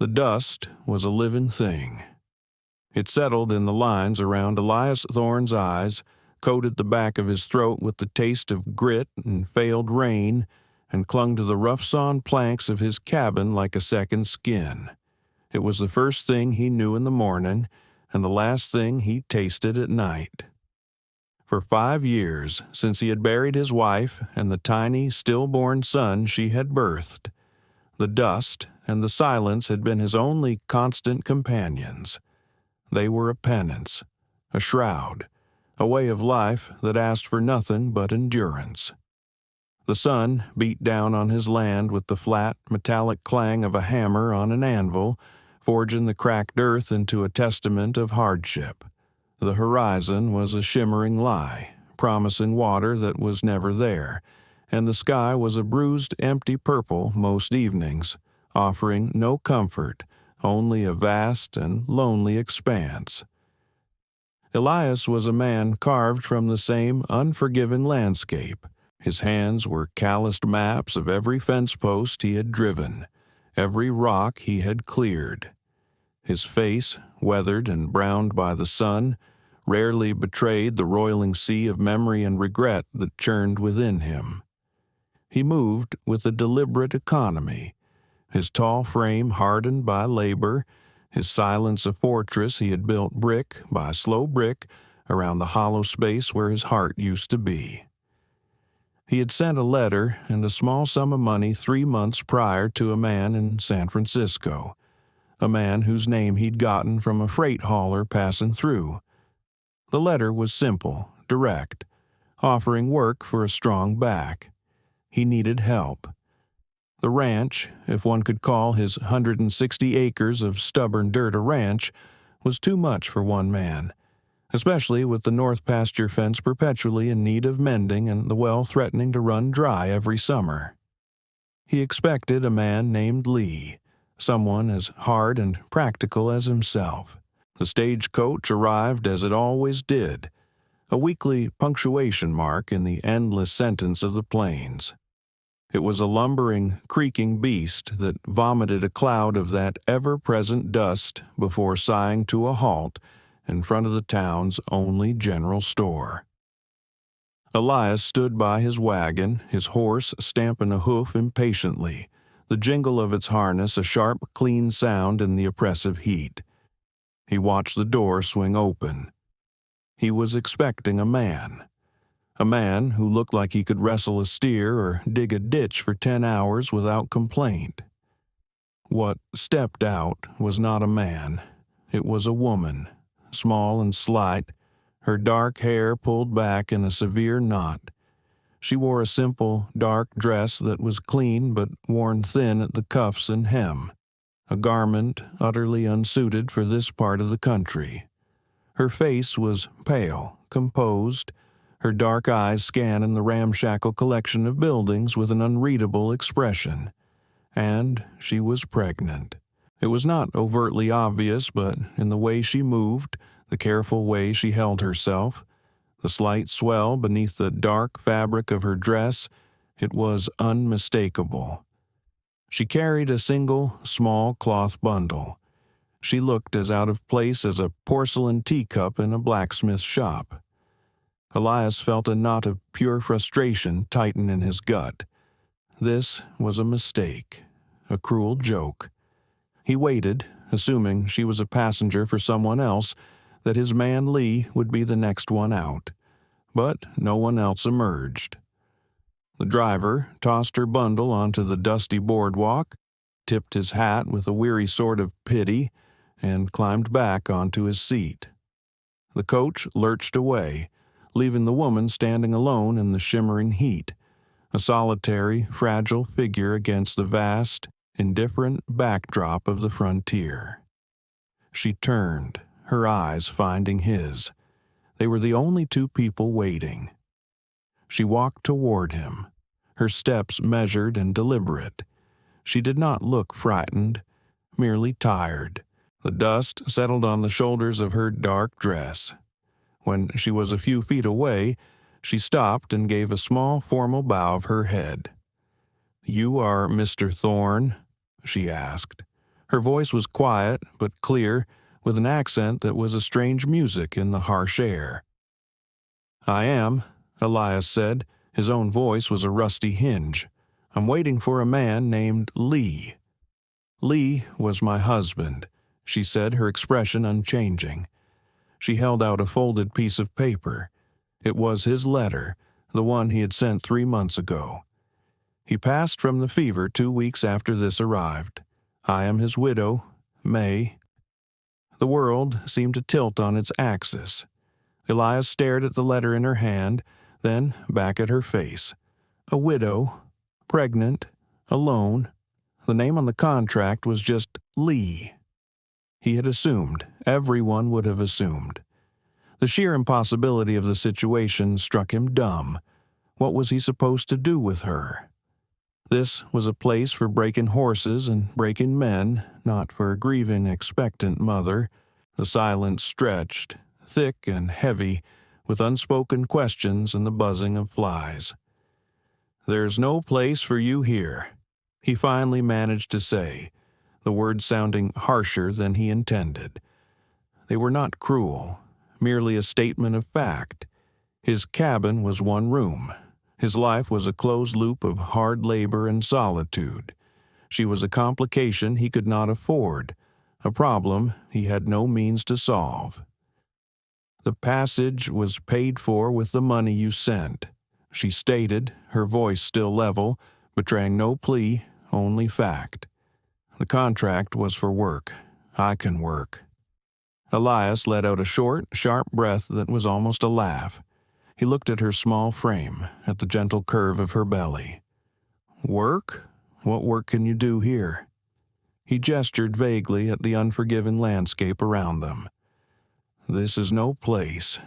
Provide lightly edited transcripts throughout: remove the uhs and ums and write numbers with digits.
The dust was a living thing. It settled in the lines around Elias Thorne's eyes, coated the back of his throat with the taste of grit and failed rain, and clung to the rough-sawn planks of his cabin like a second skin. It was the first thing he knew in the morning, and the last thing he tasted at night. For 5 years, since he had buried his wife and the tiny, stillborn son she had birthed, the dust and the silence had been his only constant companions. They were a penance, a shroud, a way of life that asked for nothing but endurance. The sun beat down on his land with the flat, metallic clang of a hammer on an anvil, forging the cracked earth into a testament of hardship. The horizon was a shimmering lie, promising water that was never there, and the sky was a bruised, empty purple most evenings, offering no comfort, only a vast and lonely expanse. Elias was a man carved from the same unforgiving landscape. His hands were calloused maps of every fence post he had driven, every rock he had cleared. His face, weathered and browned by the sun, rarely betrayed the roiling sea of memory and regret that churned within him. He moved with a deliberate economy, his tall frame hardened by labor, his silence a fortress he had built brick by slow brick around the hollow space where his heart used to be. He had sent a letter and a small sum of money 3 months prior to a man in San Francisco, a man whose name he'd gotten from a freight hauler passing through. The letter was simple, direct, offering work for a strong back. He needed help. The ranch, if one could call his 160 acres of stubborn dirt a ranch, was too much for one man, especially with the north pasture fence perpetually in need of mending and the well threatening to run dry every summer. He expected a man named Lee, someone as hard and practical as himself. The stagecoach arrived as it always did, a weekly punctuation mark in the endless sentence of the plains. It was a lumbering, creaking beast that vomited a cloud of that ever-present dust before sighing to a halt in front of the town's only general store. Elias stood by his wagon, his horse stamping a hoof impatiently, the jingle of its harness a sharp, clean sound in the oppressive heat. He watched the door swing open. He was expecting a man who looked like he could wrestle a steer or dig a ditch for 10 hours without complaint. What stepped out was not a man. It was a woman, small and slight, her dark hair pulled back in a severe knot. She wore a simple, dark dress that was clean but worn thin at the cuffs and hem, a garment utterly unsuited for this part of the country. Her face was pale, composed, her dark eyes scanning the ramshackle collection of buildings with an unreadable expression. And she was pregnant. It was not overtly obvious, but in the way she moved, the careful way she held herself, the slight swell beneath the dark fabric of her dress, it was unmistakable. She carried a single, small cloth bundle. She looked as out of place as a porcelain teacup in a blacksmith's shop. Elias felt a knot of pure frustration tighten in his gut. This was a mistake, a cruel joke. He waited, assuming she was a passenger for someone else, that his man Lee would be the next one out. But no one else emerged. The driver tossed her bundle onto the dusty boardwalk, tipped his hat with a weary sort of pity, and climbed back onto his seat. The coach lurched away, leaving the woman standing alone in the shimmering heat, a solitary, fragile figure against the vast, indifferent backdrop of the frontier. She turned, her eyes finding his. They were the only two people waiting. She walked toward him, her steps measured and deliberate. She did not look frightened, merely tired. The dust settled on the shoulders of her dark dress. When she was a few feet away, she stopped and gave a small formal bow of her head. "You are Mr. Thorne?" she asked. Her voice was quiet but clear, with an accent that was a strange music in the harsh air. "I am," Elias said. His own voice was a rusty hinge. "I'm waiting for a man named Lee." "Lee was my husband," she said, her expression unchanging. She held out a folded piece of paper. It was his letter, the one he had sent 3 months ago. "He passed from the fever 2 weeks after this arrived. I am his widow, May." The world seemed to tilt on its axis. Elias stared at the letter in her hand, then back at her face. A widow, pregnant, alone. The name on the contract was just Lee. He had assumed, everyone would have assumed. The sheer impossibility of the situation struck him dumb. What was he supposed to do with her? This was a place for breaking horses and breaking men, not for a grieving, expectant mother. The silence stretched, thick and heavy, with unspoken questions and the buzzing of flies. "There's no place for you here," he finally managed to say, the words sounding harsher than he intended. They were not cruel, merely a statement of fact. His cabin was one room. His life was a closed loop of hard labor and solitude. She was a complication he could not afford, a problem he had no means to solve. "The passage was paid for with the money you sent," she stated, her voice still level, betraying no plea, only fact. "The contract was for work. I can work." Elias let out a short, sharp breath that was almost a laugh. He looked at her small frame, at the gentle curve of her belly. "Work? What work can you do here?" He gestured vaguely at the unforgiving landscape around them. "This is no place."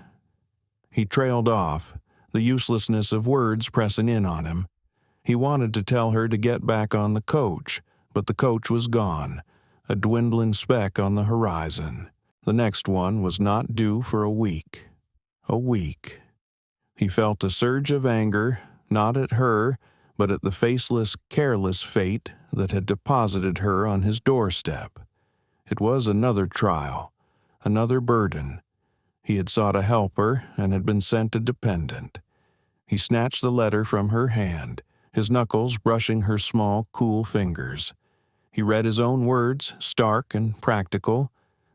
He trailed off, the uselessness of words pressing in on him. He wanted to tell her to get back on the coach, but the coach was gone, a dwindling speck on the horizon. The next one was not due for a week. A week. He felt a surge of anger, not at her, but at the faceless, careless fate that had deposited her on his doorstep. It was another trial, another burden. He had sought a helper and had been sent a dependent. He snatched the letter from her hand, his knuckles brushing her small, cool fingers. He read his own words, stark and practical.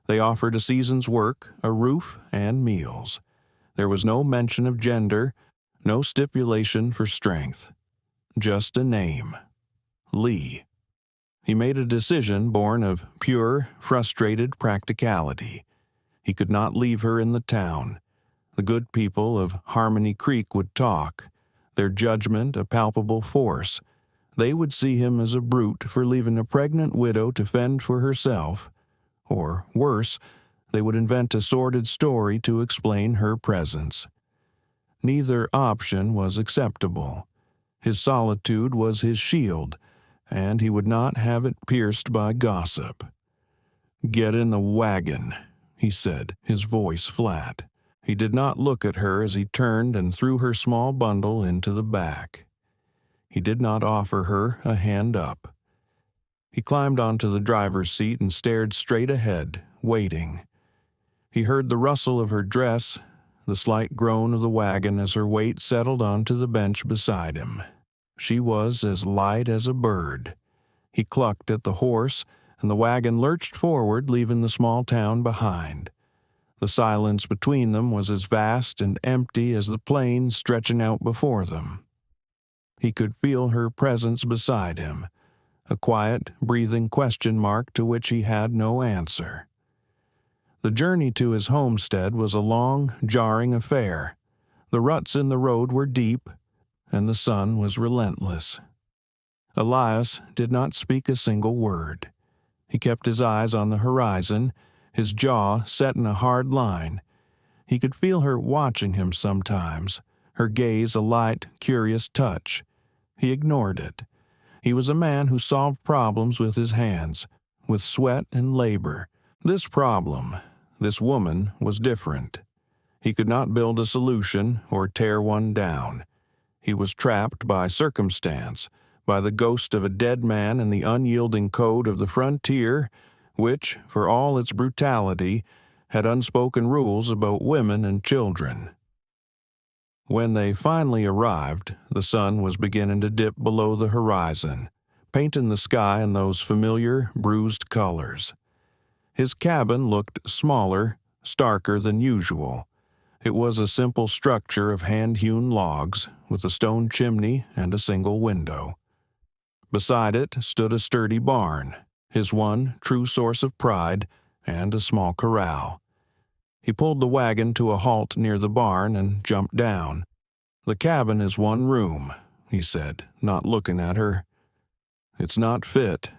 They offered a season's work, a roof, and meals. There was no mention of gender, no stipulation for strength. Just a name. Lee. He made a decision born of pure, frustrated practicality. He could not leave her in the town. The good people of Harmony Creek would talk, their judgment a palpable force. They would see him as a brute for leaving a pregnant widow to fend for herself. Or, worse, they would invent a sordid story to explain her presence. Neither option was acceptable. His solitude was his shield, and he would not have it pierced by gossip. "Get in the wagon," he said, his voice flat. He did not look at her as he turned and threw her small bundle into the back. He did not offer her a hand up. He climbed onto the driver's seat and stared straight ahead, waiting. He heard the rustle of her dress, the slight groan of the wagon as her weight settled onto the bench beside him. She was as light as a bird. He clucked at the horse, and the wagon lurched forward, leaving the small town behind. The silence between them was as vast and empty as the plain stretching out before them. He could feel her presence beside him, a quiet, breathing question mark to which he had no answer. The journey to his homestead was a long, jarring affair. The ruts in the road were deep, and the sun was relentless. Elias did not speak a single word. He kept his eyes on the horizon, his jaw set in a hard line. He could feel her watching him sometimes, her gaze a light, curious touch. He ignored it. He was a man who solved problems with his hands, with sweat and labor. This problem, this woman, was different. He could not build a solution or tear one down. He was trapped by circumstance, by the ghost of a dead man and the unyielding code of the frontier, which, for all its brutality, had unspoken rules about women and children. When they finally arrived, the sun was beginning to dip below the horizon, painting the sky in those familiar, bruised colors. His cabin looked smaller, starker than usual. It was a simple structure of hand-hewn logs, with a stone chimney and a single window. Beside it stood a sturdy barn, his one true source of pride, and a small corral. He pulled the wagon to a halt near the barn and jumped down. "The cabin is one room," he said, not looking at her. "It's not fit."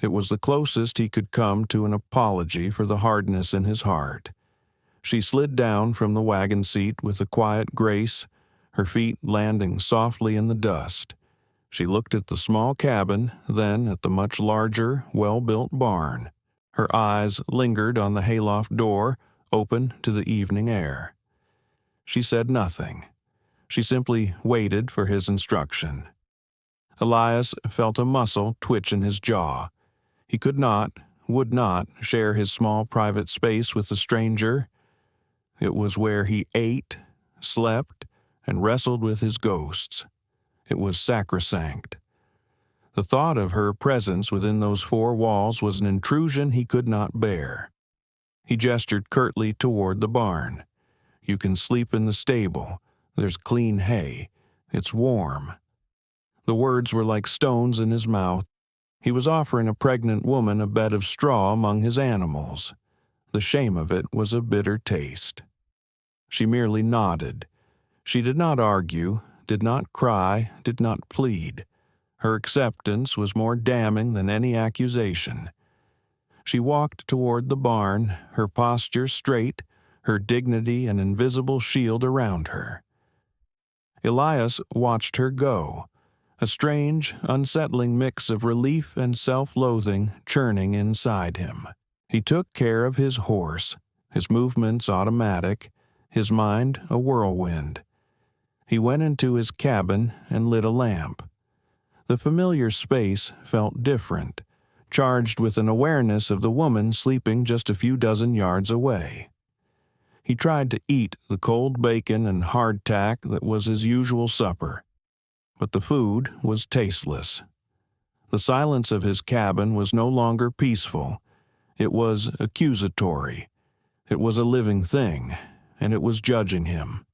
It was the closest he could come to an apology for the hardness in his heart. She slid down from the wagon seat with a quiet grace, her feet landing softly in the dust. She looked at the small cabin, then at the much larger, well-built barn. Her eyes lingered on the hayloft door, open to the evening air. She said nothing. She simply waited for his instruction. Elias felt a muscle twitch in his jaw. He could not, would not, share his small private space with the stranger. It was where he ate, slept, and wrestled with his ghosts. It was sacrosanct. The thought of her presence within those four walls was an intrusion he could not bear. He gestured curtly toward the barn. "You can sleep in the stable. There's clean hay. It's warm." The words were like stones in his mouth. He was offering a pregnant woman a bed of straw among his animals. The shame of it was a bitter taste. She merely nodded. She did not argue, did not cry, did not plead. Her acceptance was more damning than any accusation. She walked toward the barn, her posture straight, her dignity an invisible shield around her. Elias watched her go, a strange, unsettling mix of relief and self-loathing churning inside him. He took care of his horse, his movements automatic, his mind a whirlwind. He went into his cabin and lit a lamp. The familiar space felt different, charged with an awareness of the woman sleeping just a few dozen yards away. He tried to eat the cold bacon and hardtack that was his usual supper, but the food was tasteless. The silence of his cabin was no longer peaceful. It was accusatory. It was a living thing, and it was judging him.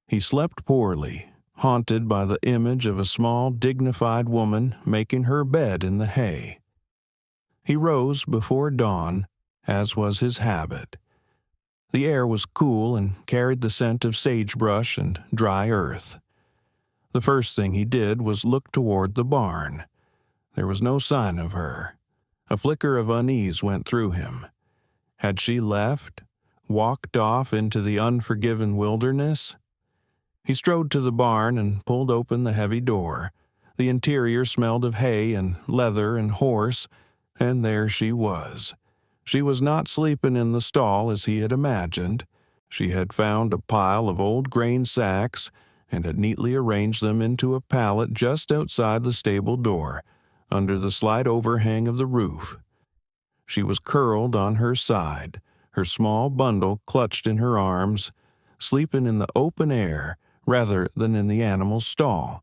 He slept poorly, haunted by the image of a small, dignified woman making her bed in the hay. He rose before dawn, as was his habit. The air was cool and carried the scent of sagebrush and dry earth. The first thing he did was look toward the barn. There was no sign of her. A flicker of unease went through him. Had she left, walked off into the unforgiven wilderness? He strode to the barn and pulled open the heavy door. The interior smelled of hay and leather and horse, and there she was. She was not sleeping in the stall as he had imagined. She had found a pile of old grain sacks and had neatly arranged them into a pallet just outside the stable door, under the slight overhang of the roof. She was curled on her side, her small bundle clutched in her arms, sleeping in the open air rather than in the animal's stall.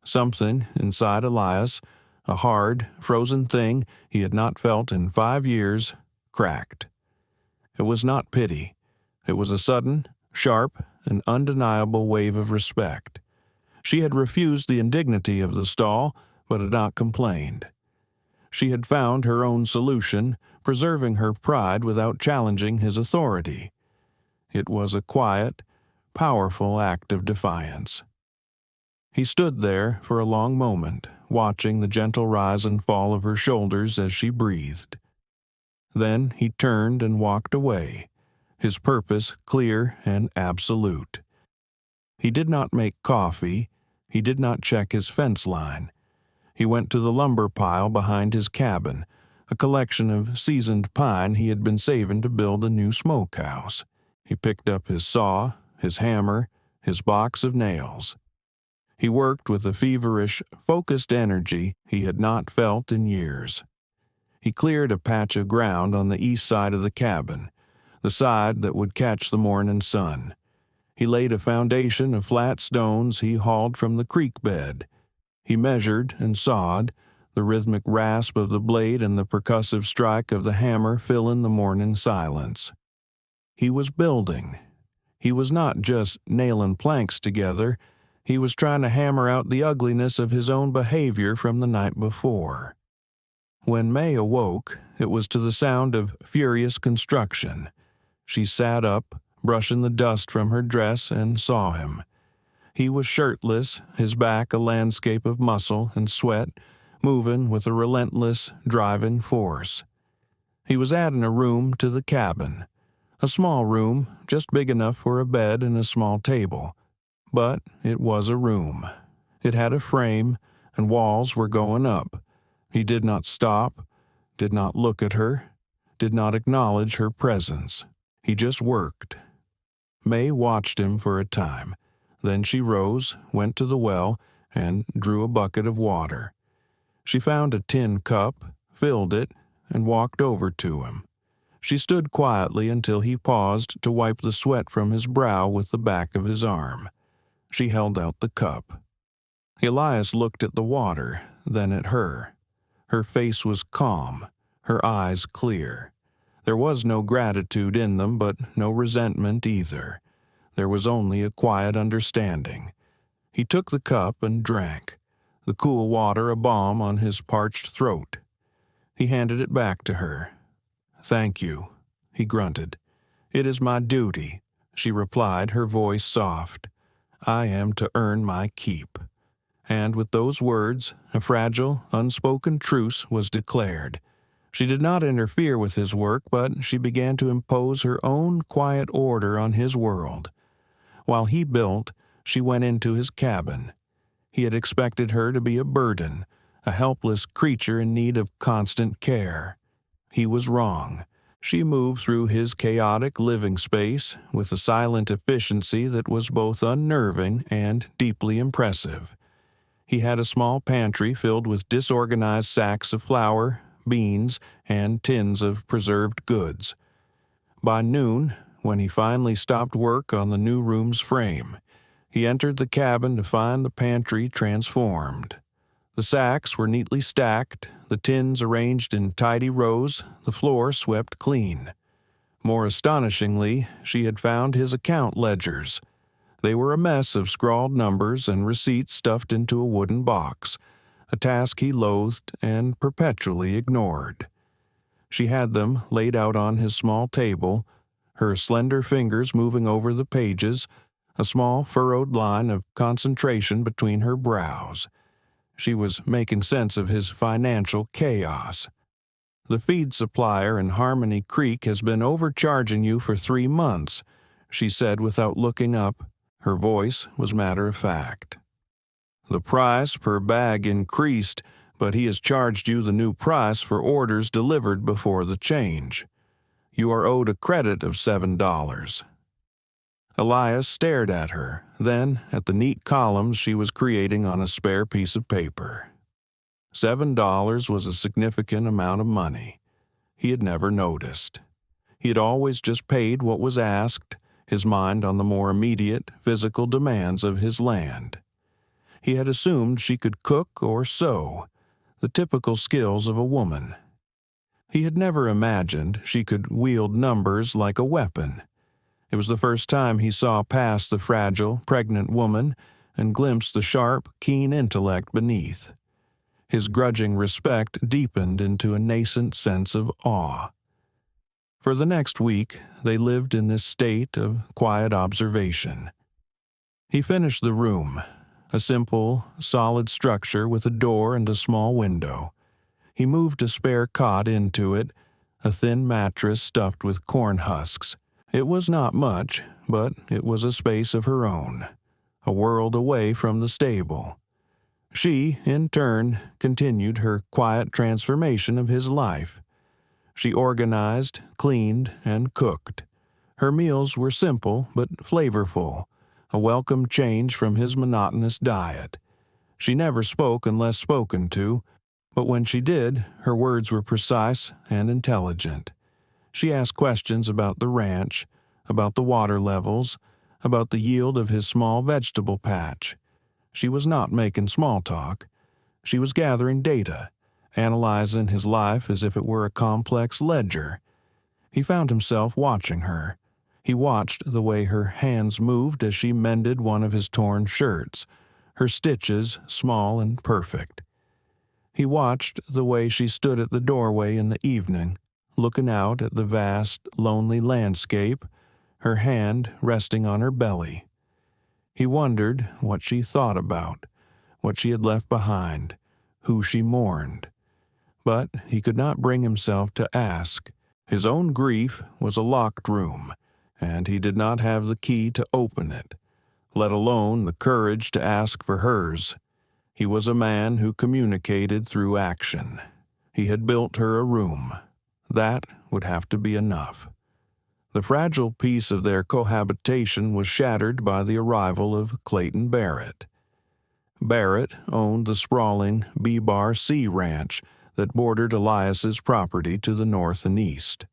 Something inside Elias, a hard, frozen thing he had not felt in 5 years, cracked. It was not pity. It was a sudden, sharp, and undeniable wave of respect. She had refused the indignity of the stall, but had not complained. She had found her own solution, preserving her pride without challenging his authority. It was a quiet, powerful act of defiance. He stood there for a long moment, watching the gentle rise and fall of her shoulders as she breathed. Then he turned and walked away, his purpose clear and absolute. He did not make coffee. He did not check his fence line. He went to the lumber pile behind his cabin, a collection of seasoned pine he had been saving to build a new smokehouse. He picked up his saw, his hammer, his box of nails. He worked with a feverish, focused energy he had not felt in years. He cleared a patch of ground on the east side of the cabin, the side that would catch the morning sun. He laid a foundation of flat stones he hauled from the creek bed. He measured and sawed, the rhythmic rasp of the blade and the percussive strike of the hammer filling the morning silence. He was building. He was not just nailing planks together. He was trying to hammer out the ugliness of his own behavior from the night before. When May awoke, it was to the sound of furious construction. She sat up, brushing the dust from her dress, and saw him. He was shirtless, his back a landscape of muscle and sweat, moving with a relentless, driving force. He was adding a room to the cabin. A small room, just big enough for a bed and a small table. But it was a room. It had a frame, and walls were going up. He did not stop, did not look at her, did not acknowledge her presence. He just worked. May watched him for a time. Then she rose, went to the well, and drew a bucket of water. She found a tin cup, filled it, and walked over to him. She stood quietly until he paused to wipe the sweat from his brow with the back of his arm. She held out the cup. Elias looked at the water, then at her. Her face was calm, her eyes clear. There was no gratitude in them, but no resentment either. There was only a quiet understanding. He took the cup and drank, the cool water a balm on his parched throat. He handed it back to her. "Thank you," he grunted. "It is my duty," she replied, her voice soft. "I am to earn my keep." And with those words, a fragile, unspoken truce was declared. She did not interfere with his work, but she began to impose her own quiet order on his world. While he built, she went into his cabin. He had expected her to be a burden, a helpless creature in need of constant care. He was wrong. She moved through his chaotic living space with a silent efficiency that was both unnerving and deeply impressive. He had a small pantry filled with disorganized sacks of flour, beans, and tins of preserved goods. By noon, when he finally stopped work on the new room's frame, he entered the cabin to find the pantry transformed. The sacks were neatly stacked, the tins arranged in tidy rows, the floor swept clean. More astonishingly, she had found his account ledgers. They were a mess of scrawled numbers and receipts stuffed into a wooden box, a task he loathed and perpetually ignored. She had them laid out on his small table, her slender fingers moving over the pages, a small furrowed line of concentration between her brows. She was making sense of his financial chaos. "The feed supplier in Harmony Creek has been overcharging you for 3 months," she said without looking up. Her voice was matter-of-fact. "The price per bag increased, but he has charged you the new price for orders delivered before the change. You are owed a credit of $7. Elias stared at her, then at the neat columns she was creating on a spare piece of paper. $7 was a significant amount of money. He had never noticed. He had always just paid what was asked, his mind on the more immediate, physical demands of his land. He had assumed she could cook or sew, the typical skills of a woman. He had never imagined she could wield numbers like a weapon. It was the first time he saw past the fragile, pregnant woman and glimpsed the sharp, keen intellect beneath. His grudging respect deepened into a nascent sense of awe. For the next week, they lived in this state of quiet observation. He finished the room, a simple, solid structure with a door and a small window. He moved a spare cot into it, a thin mattress stuffed with corn husks. It was not much, but it was a space of her own, a world away from the stable. She, in turn, continued her quiet transformation of his life. She organized, cleaned, and cooked. Her meals were simple but flavorful, a welcome change from his monotonous diet. She never spoke unless spoken to, but when she did, her words were precise and intelligent. She asked questions about the ranch, about the water levels, about the yield of his small vegetable patch. She was not making small talk. She was gathering data, analyzing his life as if it were a complex ledger. He found himself watching her. He watched the way her hands moved as she mended one of his torn shirts, her stitches small and perfect. He watched the way she stood at the doorway in the evening, looking out at the vast, lonely landscape, her hand resting on her belly. He wondered what she thought about, what she had left behind, who she mourned. But he could not bring himself to ask. His own grief was a locked room, and he did not have the key to open it, let alone the courage to ask for hers. He was a man who communicated through action. He had built her a room. That would have to be enough. The fragile peace of their cohabitation was shattered by the arrival of Clayton Barrett. Barrett owned the sprawling B-Bar Sea Ranch that bordered Elias's property to the north and east.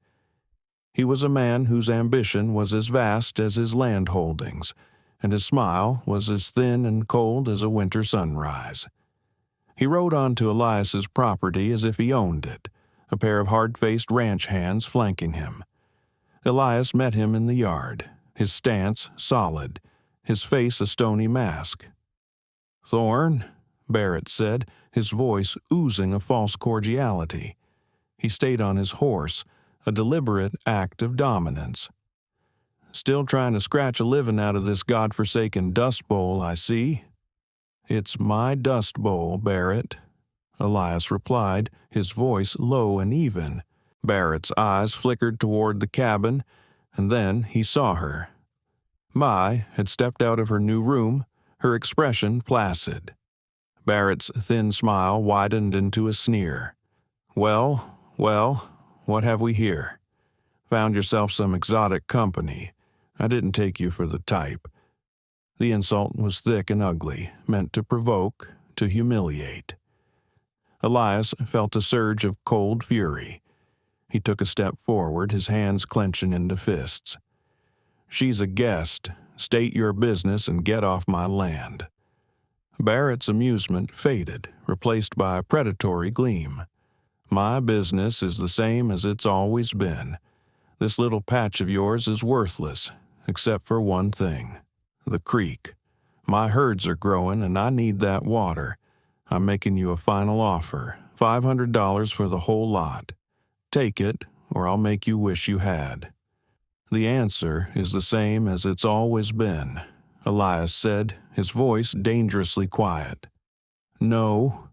He was a man whose ambition was as vast as his land holdings, and his smile was as thin and cold as a winter sunrise. He rode onto Elias's property as if he owned it, a pair of hard-faced ranch hands flanking him. Elias met him in the yard, his stance solid, his face a stony mask. "Thorne," Barrett said, his voice oozing a false cordiality. He stayed on his horse, a deliberate act of dominance. "Still trying to scratch a living out of this godforsaken dust bowl, I see." "It's my dust bowl, Barrett," Elias replied, his voice low and even. Barrett's eyes flickered toward the cabin, and then he saw her. Mai had stepped out of her new room, her expression placid. Barrett's thin smile widened into a sneer. Well, what have we here? Found yourself some exotic company. I didn't take you for the type." The insult was thick and ugly, meant to provoke, to humiliate. Elias felt a surge of cold fury. He took a step forward, his hands clenching into fists. "She's a guest. State your business and get off my land." Barrett's amusement faded, replaced by a predatory gleam. "My business is the same as it's always been. This little patch of yours is worthless, except for one thing. The creek. My herds are growing and I need that water. I'm making you a final offer, $500 for the whole lot. Take it, or I'll make you wish you had." "The answer is the same as it's always been," Elias said, his voice dangerously quiet. "No."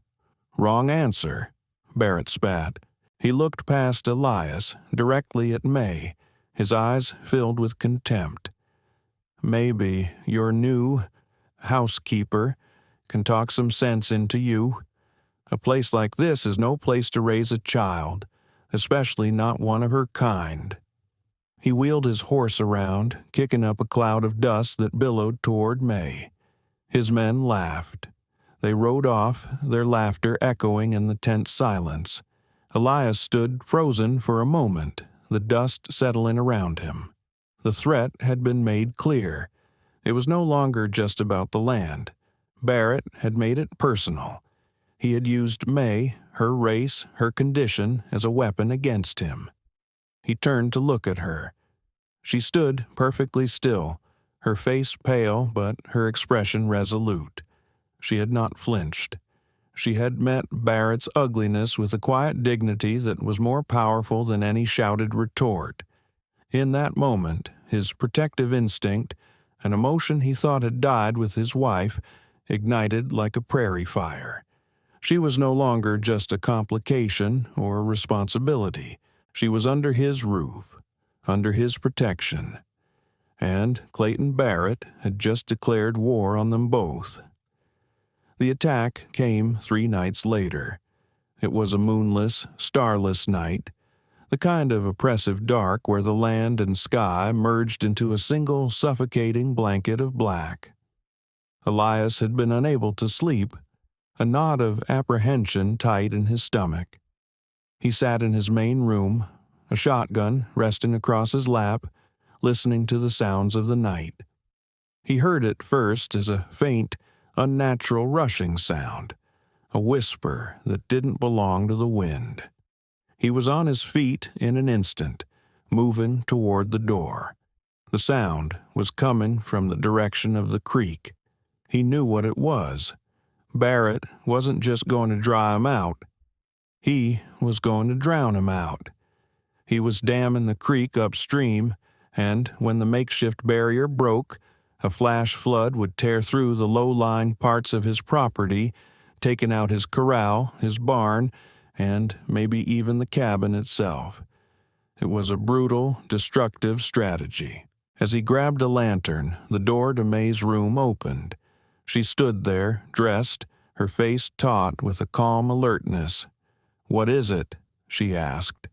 "Wrong answer," Barrett spat. He looked past Elias, directly at May, his eyes filled with contempt. "Maybe your new housekeeper can talk some sense into you. A place like this is no place to raise a child, especially not one of her kind." He wheeled his horse around, kicking up a cloud of dust that billowed toward May. His men laughed. They rode off, their laughter echoing in the tense silence. Elias stood frozen for a moment, the dust settling around him. The threat had been made clear. It was no longer just about the land. Barrett had made it personal. He had used May, her race, her condition, as a weapon against him. He turned to look at her. She stood perfectly still, her face pale but her expression resolute. She had not flinched. She had met Barrett's ugliness with a quiet dignity that was more powerful than any shouted retort. In that moment, his protective instinct, an emotion he thought had died with his wife, ignited like a prairie fire. She was no longer just a complication or a responsibility. She was under his roof, under his protection. And Clayton Barrett had just declared war on them both. The attack came 3 nights later. It was a moonless, starless night. the kind of oppressive dark where the land and sky merged into a single suffocating blanket of black. Elias had been unable to sleep, a knot of apprehension tight in his stomach. He sat in his main room, a shotgun resting across his lap, listening to the sounds of the night. He heard it first as a faint, unnatural rushing sound, a whisper that didn't belong to the wind. He was on his feet in an instant, moving toward the door. The sound was coming from the direction of the creek. He knew what it was. Barrett wasn't just going to dry him out. He was going to drown him out. He was damming the creek upstream, and when the makeshift barrier broke, a flash flood would tear through the low-lying parts of his property, taking out his corral, his barn, and maybe even the cabin itself. It was a brutal, destructive strategy. As he grabbed a lantern, the door to May's room opened. She stood there, dressed, her face taut with a calm alertness. "What is it?" she asked.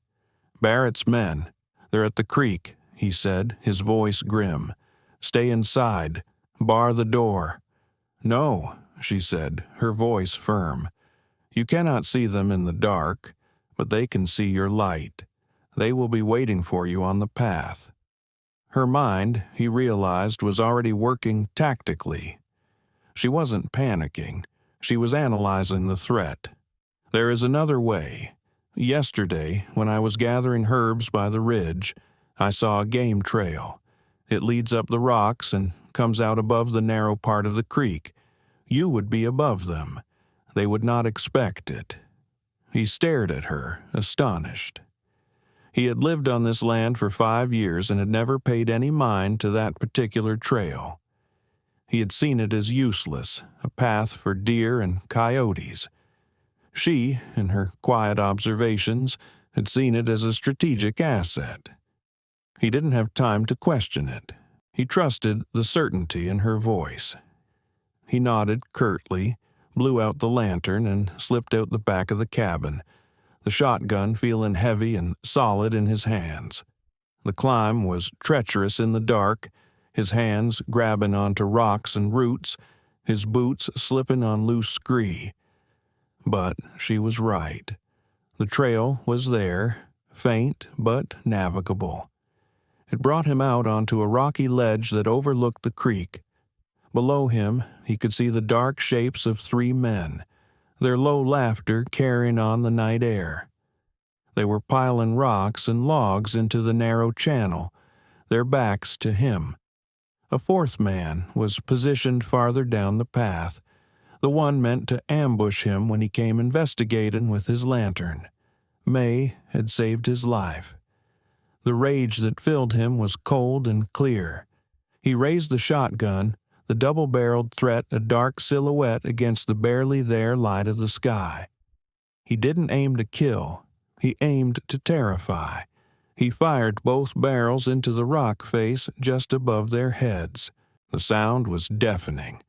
"Barrett's men. They're at the creek," he said, his voice grim. "Stay inside. Bar the door." "No," she said, her voice firm. "You cannot see them in the dark, but they can see your light. They will be waiting for you on the path." Her mind, he realized, was already working tactically. She wasn't panicking. She was analyzing the threat. "There is another way. Yesterday, when I was gathering herbs by the ridge, I saw a game trail. It leads up the rocks and comes out above the narrow part of the creek. You would be above them. They would not expect it." He stared at her, astonished. He had lived on this land for 5 years and had never paid any mind to that particular trail. He had seen it as useless, a path for deer and coyotes. She, in her quiet observations, had seen it as a strategic asset. He didn't have time to question it. He trusted the certainty in her voice. He nodded curtly, blew out the lantern, and slipped out the back of the cabin, the shotgun feeling heavy and solid in his hands. The climb was treacherous in the dark, his hands grabbing onto rocks and roots, his boots slipping on loose scree. But she was right. The trail was there, faint but navigable. It brought him out onto a rocky ledge that overlooked the creek. Below him, he could see the dark shapes of 3 men, their low laughter carrying on the night air. They were piling rocks and logs into the narrow channel, their backs to him. A 4th man was positioned farther down the path, the one meant to ambush him when he came investigating with his lantern. May had saved his life. The rage that filled him was cold and clear. He raised the shotgun, the double-barreled threat a dark silhouette against the barely there light of the sky. He didn't aim to kill. He aimed to terrify. He fired both barrels into the rock face just above their heads. The sound was deafening,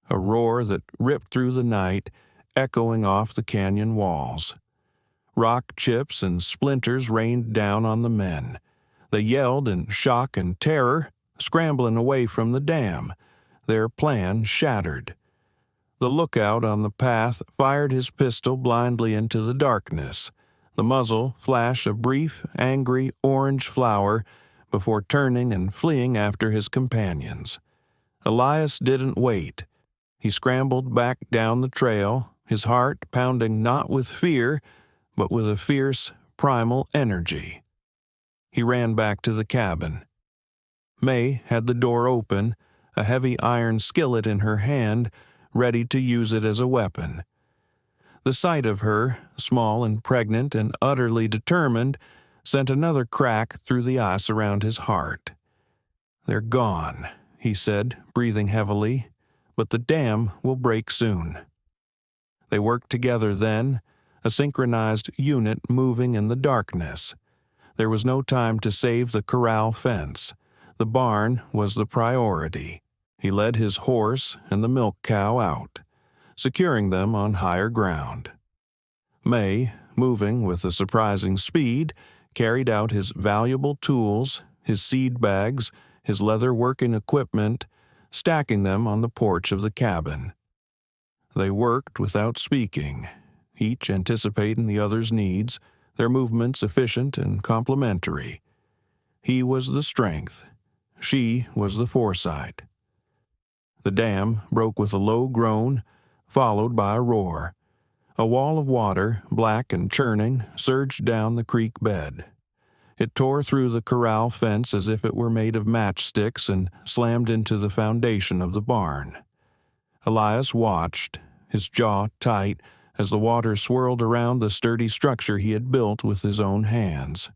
a roar that ripped through the night, echoing off the canyon walls. Rock chips and splinters rained down on the men. They yelled in shock and terror, scrambling away from the dam, their plan shattered. The lookout on the path fired his pistol blindly into the darkness. The muzzle flashed a brief, angry orange flower before turning and fleeing after his companions. Elias didn't wait. He scrambled back down the trail, his heart pounding not with fear, but with a fierce, primal energy. He ran back to the cabin. May had the door open, a heavy iron skillet in her hand, ready to use it as a weapon. The sight of her, small and pregnant and utterly determined, sent another crack through the ice around his heart. "They're gone," he said, breathing heavily, "but the dam will break soon." They worked together then, a synchronized unit moving in the darkness. There was no time to save the corral fence. The barn was the priority. He led his horse and the milk cow out, securing them on higher ground. May, moving with a surprising speed, carried out his valuable tools, his seed bags, his leather working equipment, stacking them on the porch of the cabin. They worked without speaking, each anticipating the other's needs, their movements efficient and complementary. He was the strength. She was the foresight. The dam broke with a low groan, followed by a roar. A wall of water, black and churning, surged down the creek bed. It tore through the corral fence as if it were made of matchsticks and slammed into the foundation of the barn. Elias watched, his jaw tight, as the water swirled around the sturdy structure he had built with his own hands.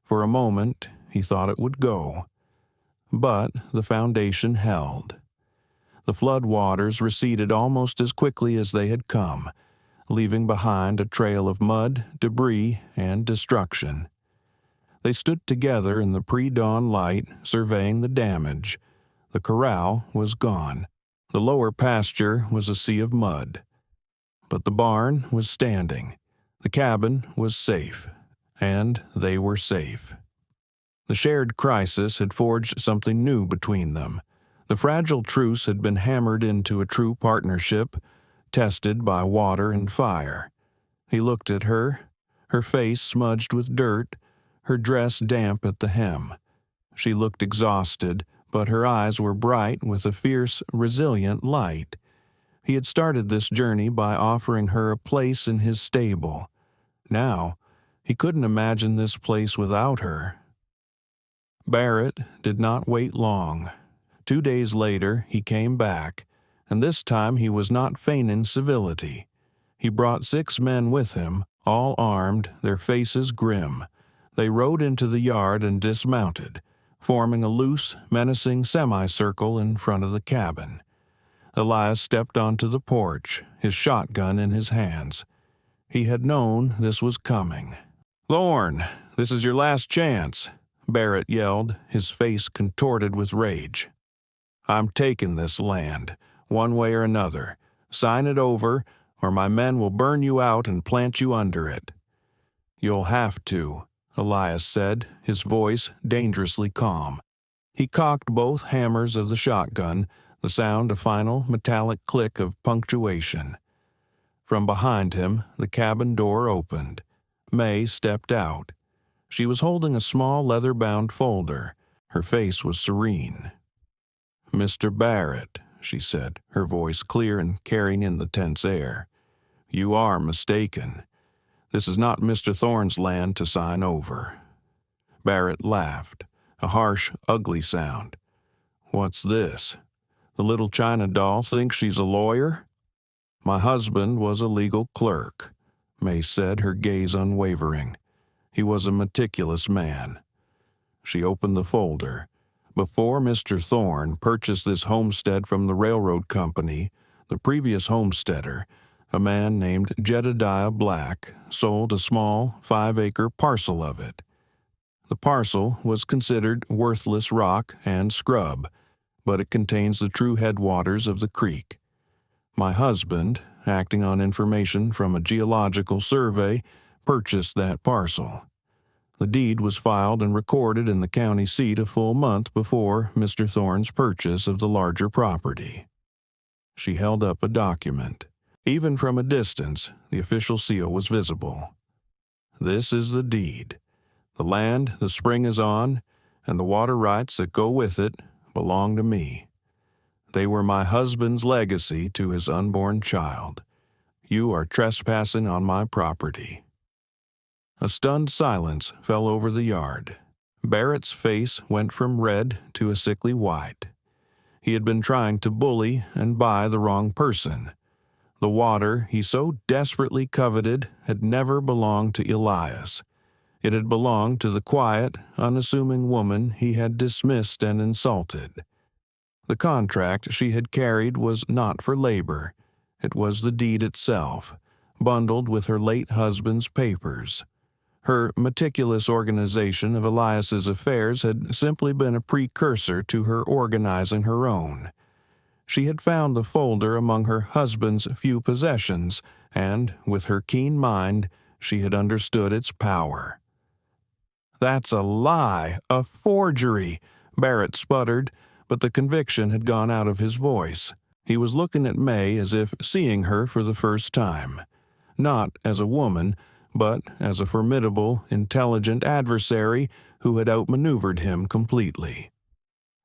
For a moment, he thought it would go. But the foundation held. The flood waters receded almost as quickly as they had come, leaving behind a trail of mud, debris, and destruction. They stood together in the pre-dawn light, surveying the damage. The corral was gone. The lower pasture was a sea of mud. But the barn was standing. The cabin was safe. And they were safe. The shared crisis had forged something new between them. The fragile truce had been hammered into a true partnership, tested by water and fire. He looked at her face smudged with dirt, her dress damp at the hem. She looked exhausted, but her eyes were bright with a fierce, resilient light. He had started this journey by offering her a place in his stable. Now, he couldn't imagine this place without her. Barrett did not wait long. 2 days later, he came back, and this time he was not feigning civility. He brought 6 men with him, all armed, their faces grim. They rode into the yard and dismounted, forming a loose, menacing semicircle in front of the cabin. Elias stepped onto the porch, his shotgun in his hands. He had known this was coming. "Thorne, this is your last chance," Barrett yelled, his face contorted with rage. "I'm taking this land, one way or another. Sign it over, or my men will burn you out and plant you under it." "You'll have to," Elias said, his voice dangerously calm. He cocked both hammers of the shotgun, the sound a final metallic click of punctuation. From behind him, the cabin door opened. May stepped out. She was holding a small leather-bound folder. Her face was serene. "Mr. Barrett," she said, her voice clear and carrying in the tense air, "you are mistaken. This is not Mr. Thorne's land to sign over." Barrett laughed, a harsh, ugly sound. "What's this? The little China doll thinks she's a lawyer?" "My husband was a legal clerk," May said, her gaze unwavering. "He was a meticulous man." She opened the folder. Before Mr. Thorne purchased this homestead from the railroad company, the previous homesteader, a man named Jedediah Black, sold a small 5-acre parcel of it. The parcel was considered worthless rock and scrub, but it contains the true headwaters of the creek. My husband, acting on information from a geological survey, purchased that parcel. The deed was filed and recorded in the county seat a full month before Mr. Thorne's purchase of the larger property. She held up a document. Even from a distance, the official seal was visible. "This is the deed. The land the spring is on, and the water rights that go with it, belong to me. They were my husband's legacy to his unborn child. You are trespassing on my property." A stunned silence fell over the yard. Barrett's face went from red to a sickly white. He had been trying to bully and buy the wrong person. The water he so desperately coveted had never belonged to Elias. It had belonged to the quiet, unassuming woman he had dismissed and insulted. The contract she had carried was not for labor. It was the deed itself, bundled with her late husband's papers. Her meticulous organization of Elias's affairs had simply been a precursor to her organizing her own. She had found the folder among her husband's few possessions, and, with her keen mind, she had understood its power. "That's a lie, a forgery," Barrett sputtered, but the conviction had gone out of his voice. He was looking at May as if seeing her for the first time. Not as a woman, but as a formidable, intelligent adversary who had outmaneuvered him completely.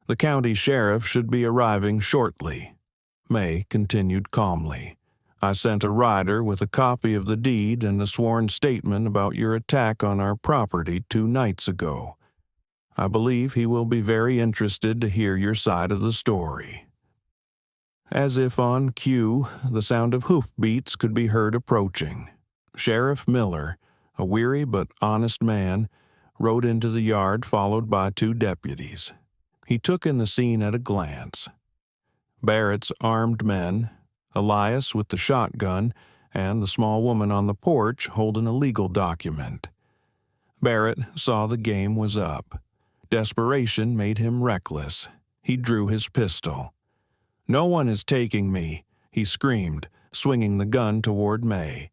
"The county sheriff should be arriving shortly," May continued calmly. "I sent a rider with a copy of the deed and a sworn statement about your attack on our property 2 nights ago. I believe he will be very interested to hear your side of the story." As if on cue, the sound of hoofbeats could be heard approaching. Sheriff Miller, a weary but honest man, rode into the yard followed by 2 deputies. He took in the scene at a glance. Barrett's armed men, Elias with the shotgun, and the small woman on the porch holding a legal document. Barrett saw the game was up. Desperation made him reckless. He drew his pistol. "No one is taking me," he screamed, swinging the gun toward May.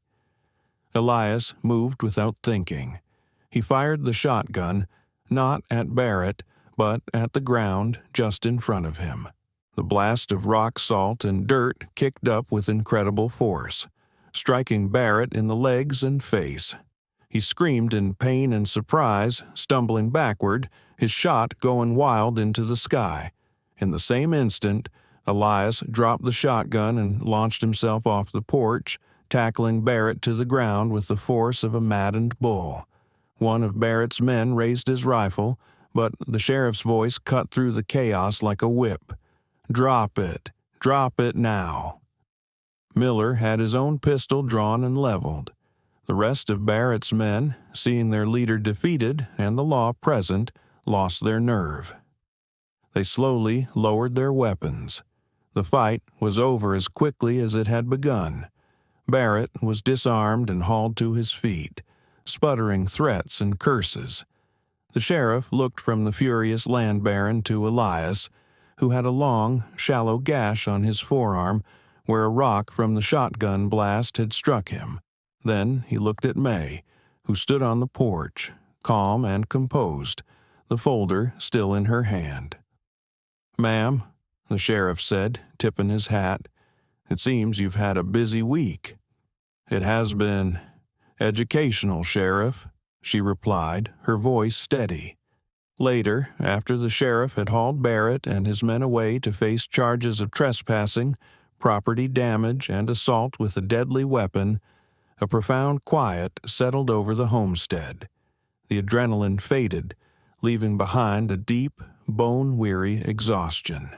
Elias moved without thinking. He fired the shotgun, not at Barrett, but at the ground just in front of him. The blast of rock salt and dirt kicked up with incredible force, striking Barrett in the legs and face. He screamed in pain and surprise, stumbling backward, his shot going wild into the sky. In the same instant, Elias dropped the shotgun and launched himself off the porch, tackling Barrett to the ground with the force of a maddened bull. One of Barrett's men raised his rifle, but the sheriff's voice cut through the chaos like a whip. "Drop it! Drop it now!" Miller had his own pistol drawn and leveled. The rest of Barrett's men, seeing their leader defeated and the law present, lost their nerve. They slowly lowered their weapons. The fight was over as quickly as it had begun. Barrett was disarmed and hauled to his feet, sputtering threats and curses. The sheriff looked from the furious land baron to Elias, who had a long, shallow gash on his forearm where a rock from the shotgun blast had struck him. Then he looked at May, who stood on the porch, calm and composed, the folder still in her hand. "Ma'am," the sheriff said, tipping his hat, "it seems you've had a busy week." "It has been educational, Sheriff," she replied, her voice steady. Later, after the sheriff had hauled Barrett and his men away to face charges of trespassing, property damage, and assault with a deadly weapon, a profound quiet settled over the homestead. The adrenaline faded, leaving behind a deep, bone-weary exhaustion.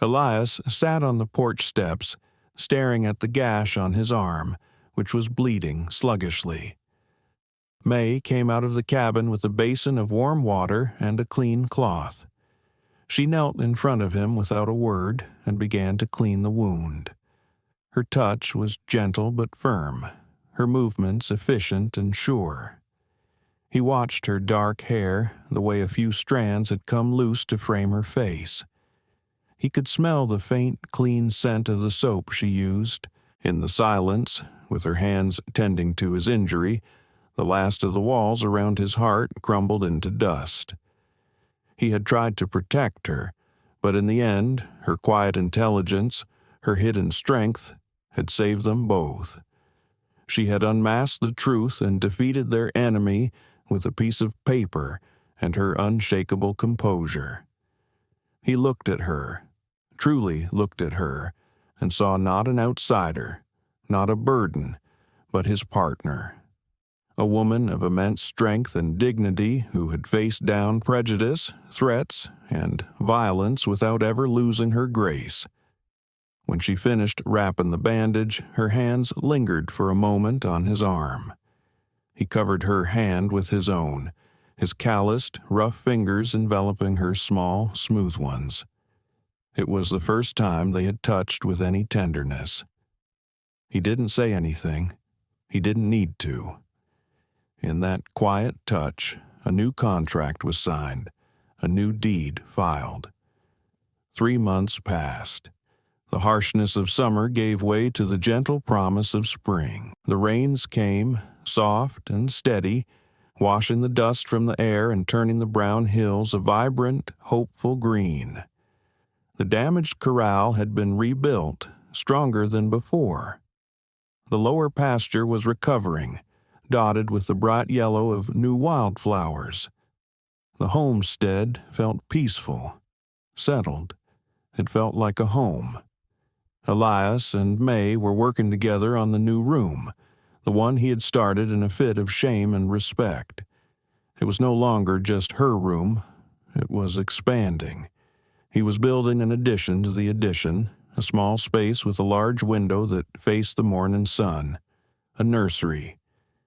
Elias sat on the porch steps, staring at the gash on his arm, which was bleeding sluggishly. May came out of the cabin with a basin of warm water and a clean cloth. She knelt in front of him without a word and began to clean the wound. Her touch was gentle but firm, her movements efficient and sure. He watched her dark hair, the way a few strands had come loose to frame her face. He could smell the faint, clean scent of the soap she used. In the silence, with her hands tending to his injury, the last of the walls around his heart crumbled into dust. He had tried to protect her, but in the end, her quiet intelligence, her hidden strength, had saved them both. She had unmasked the truth and defeated their enemy with a piece of paper and her unshakable composure. He looked at her, truly looked at her, and saw not an outsider, not a burden, but his partner. A woman of immense strength and dignity who had faced down prejudice, threats, and violence without ever losing her grace. When she finished wrapping the bandage, her hands lingered for a moment on his arm. He covered her hand with his own, his calloused, rough fingers enveloping her small, smooth ones. It was the first time they had touched with any tenderness. He didn't say anything. He didn't need to. In that quiet touch, a new contract was signed, a new deed filed. 3 months passed. The harshness of summer gave way to the gentle promise of spring. The rains came, soft and steady, washing the dust from the air and turning the brown hills a vibrant, hopeful green. The damaged corral had been rebuilt, stronger than before. The lower pasture was recovering, dotted with the bright yellow of new wildflowers. The homestead felt peaceful, settled. It felt like a home. Elias and May were working together on the new room, the one he had started in a fit of shame and respect. It was no longer just her room. It was expanding. He was building an addition to the addition, a small space with a large window that faced the morning sun, a nursery.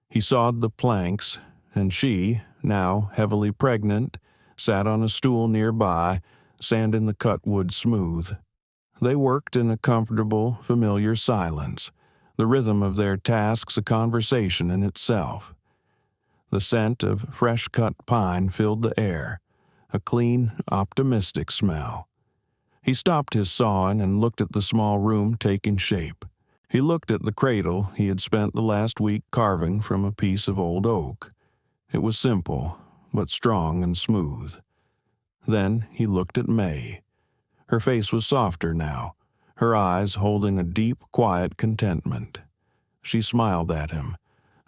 He sawed the planks, and she, now heavily pregnant, sat on a stool nearby, sanding the cut wood smooth. They worked in a comfortable, familiar silence, the rhythm of their tasks a conversation in itself. The scent of fresh-cut pine filled the air, a clean, optimistic smell. He stopped his sawing and looked at the small room taking shape. He looked at the cradle he had spent the last week carving from a piece of old oak. It was simple, but strong and smooth. Then he looked at May. Her face was softer now, her eyes holding a deep, quiet contentment. She smiled at him,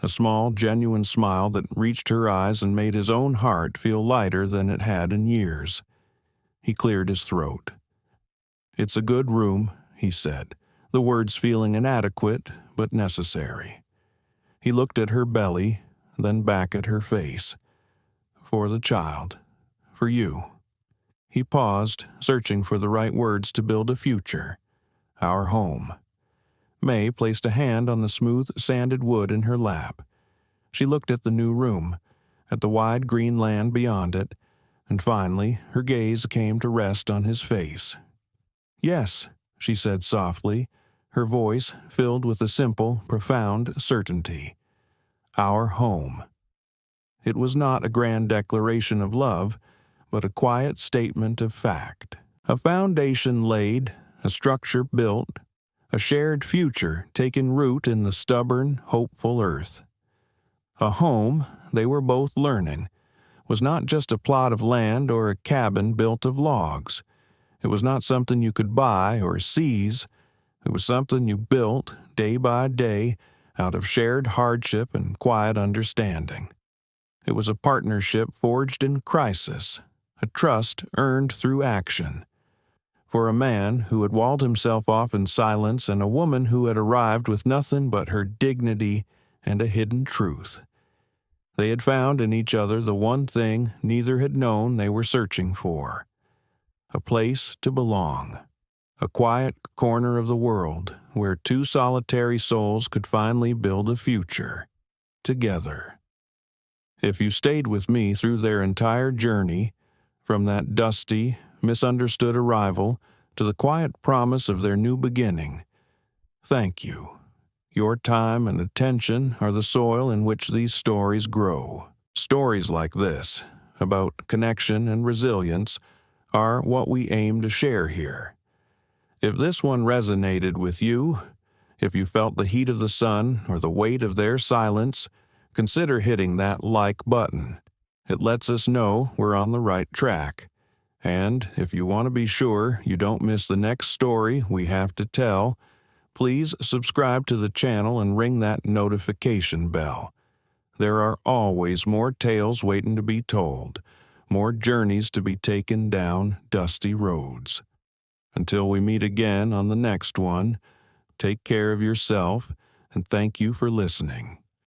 a small, genuine smile that reached her eyes and made his own heart feel lighter than it had in years. He cleared his throat. "It's a good room," he said, the words feeling inadequate but necessary. He looked at her belly, then back at her face. "For the child. For you." He paused, searching for the right words to build a future. Our home. May placed a hand on the smooth, sanded wood in her lap. She looked at the new room, at the wide green land beyond it, and finally her gaze came to rest on his face. "Yes," she said softly, her voice filled with a simple, profound certainty. Our home. It was not a grand declaration of love, but a quiet statement of fact. A foundation laid, a structure built, a shared future taken root in the stubborn, hopeful earth. A home, they were both learning, was not just a plot of land or a cabin built of logs. It was not something you could buy or seize. It was something you built, day by day, out of shared hardship and quiet understanding. It was a partnership forged in crisis, a trust earned through action. For a man who had walled himself off in silence and a woman who had arrived with nothing but her dignity and a hidden truth. They had found in each other the one thing neither had known they were searching for. A place to belong. A quiet corner of the world where two solitary souls could finally build a future. Together. If you stayed with me through their entire journey, from that dusty, misunderstood arrival to the quiet promise of their new beginning, thank you. Your time and attention are the soil in which these stories grow. Stories like this, about connection and resilience, are what we aim to share here. If this one resonated with you, if you felt the heat of the sun or the weight of their silence, consider hitting that like button. It lets us know we're on the right track. And if you want to be sure you don't miss the next story we have to tell, please subscribe to the channel and ring that notification bell. There are always more tales waiting to be told, more journeys to be taken down dusty roads. Until we meet again on the next one, take care of yourself and thank you for listening.